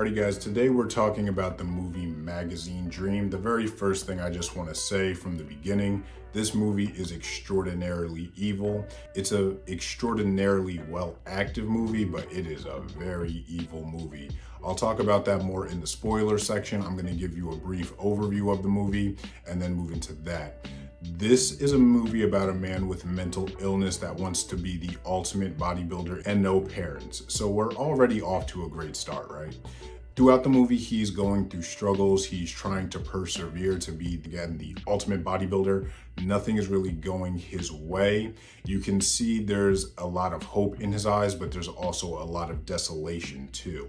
Alrighty guys, today we're talking about the movie Magazine Dream. The very first thing I just want to say from the beginning, this movie is extraordinarily evil. It's a extraordinarily well-acted movie, but it is a very evil movie. I'll talk about that more in the spoiler section. I'm going to give you a brief overview of the movie and then move into that. This is a movie about a man with mental illness that wants to be the ultimate bodybuilder and no parents. So we're already off to a great start, right? Throughout the movie, he's going through struggles. He's trying to persevere to be, again, the ultimate bodybuilder. Nothing is really going his way. You can see there's a lot of hope in his eyes, but there's also a lot of desolation too.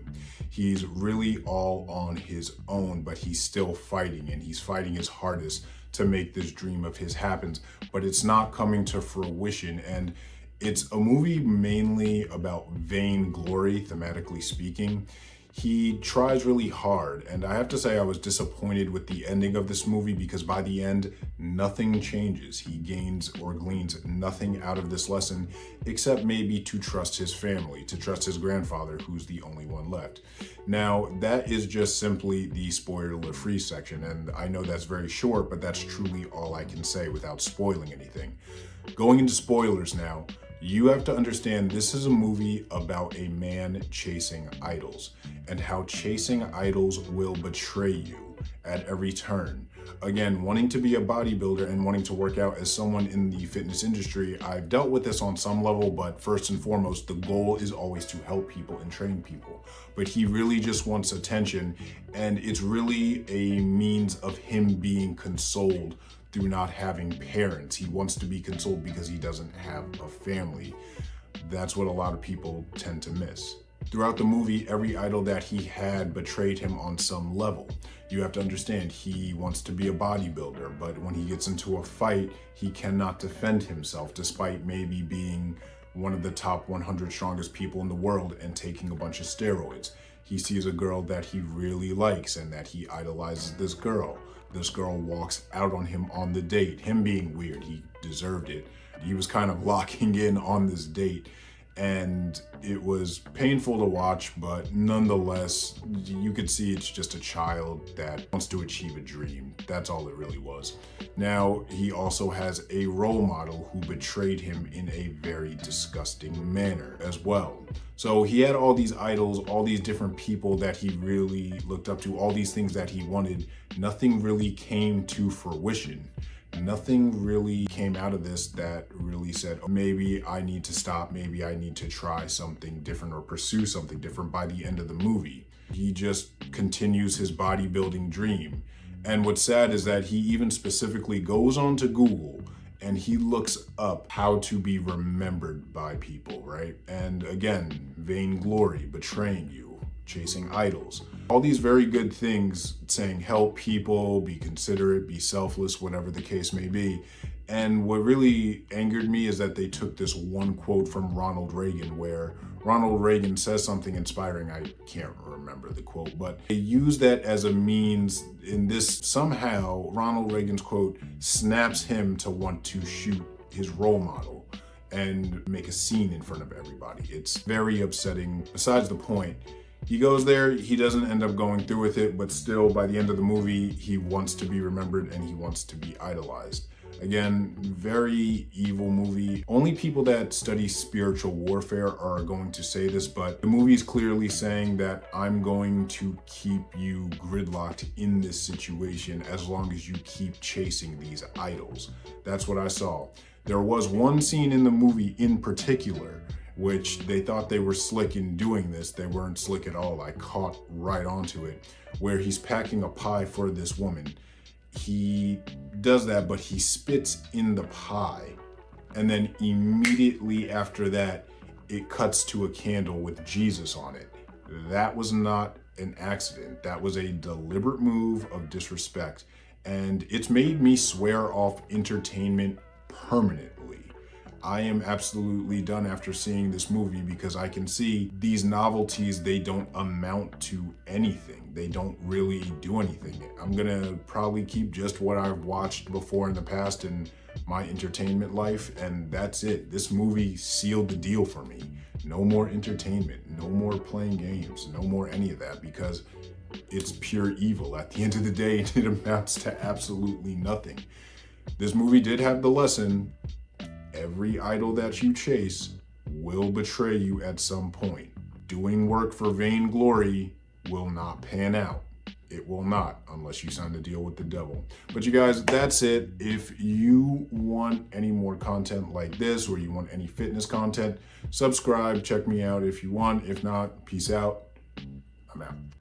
He's really all on his own, but he's still fighting, and he's fighting his hardest to make this dream of his happen, but it's not coming to fruition. And it's a movie mainly about vainglory, thematically speaking. He tries really hard, and I have to say I was disappointed with the ending of this movie because by the end, nothing changes. He gains or gleans nothing out of this lesson except maybe to trust his family, to trust his grandfather, who's the only one left. Now, that is just simply the spoiler-free section, and I know that's very short, but that's truly all I can say without spoiling anything. Going into spoilers now, you have to understand this is a movie about a man chasing idols and how chasing idols will betray you at every turn. Again, wanting to be a bodybuilder and wanting to work out as someone in the fitness industry, I've dealt with this on some level, but first and foremost, the goal is always to help people and train people. But he really just wants attention, and it's really a means of him being consoled through not having parents. He wants to be consoled because he doesn't have a family. That's what a lot of people tend to miss. Throughout the movie, every idol that he had betrayed him on some level. You have to understand, he wants to be a bodybuilder, but when he gets into a fight, he cannot defend himself despite maybe being one of the top 100 strongest people in the world and taking a bunch of steroids. He sees a girl that he really likes and that he idolizes this girl. This girl walks out on him on the date. Him being weird, he deserved it. He was kind of locking in on this date, and it was painful to watch, but nonetheless, you could see it's just a child that wants to achieve a dream. That's all it really was. Now, he also has a role model who betrayed him in a very disgusting manner as well. So he had all these idols, all these different people that he really looked up to, all these things that he wanted. Nothing really came to fruition. Nothing really came out of this that really said, oh, maybe I need to stop, maybe I need to try something different or pursue something different by the end of the movie. He just continues his bodybuilding dream. And what's sad is that he even specifically goes on to Google and he looks up how to be remembered by people, right? And again, vainglory, betraying you, chasing idols. All these very good things saying help people, be considerate, be selfless, whatever the case may be. And what really angered me is that they took this one quote from Ronald Reagan where Ronald Reagan says something inspiring. I can't remember the quote, but they use that as a means in this. Somehow Ronald Reagan's quote snaps him to want to shoot his role model and make a scene in front of everybody. It's very upsetting. Besides the point, he goes there, he doesn't end up going through with it, but still by the end of the movie, he wants to be remembered and he wants to be idolized. Again, very evil movie. Only people that study spiritual warfare are going to say this, but the movie is clearly saying that I'm going to keep you gridlocked in this situation as long as you keep chasing these idols. That's what I saw. There was one scene in the movie in particular which they thought they were slick in doing this. They weren't slick at all. I caught right onto it, where he's packing a pie for this woman. He does that, but he spits in the pie. And then immediately after that, it cuts to a candle with Jesus on it. That was not an accident. That was a deliberate move of disrespect. And it's made me swear off entertainment permanently. I am absolutely done after seeing this movie, because I can see these novelties, they don't amount to anything. They don't really do anything. I'm gonna probably keep just what I've watched before in the past in my entertainment life, and that's it. This movie sealed the deal for me. No more entertainment, no more playing games, no more any of that, because it's pure evil. At the end of the day, it amounts to absolutely nothing. This movie did have the lesson: every idol that you chase will betray you at some point. Doing work for vainglory will not pan out. It will not, unless you sign the deal with the devil. But you guys, that's it. If you want any more content like this, or you want any fitness content, subscribe, check me out if you want. If not, peace out. I'm out.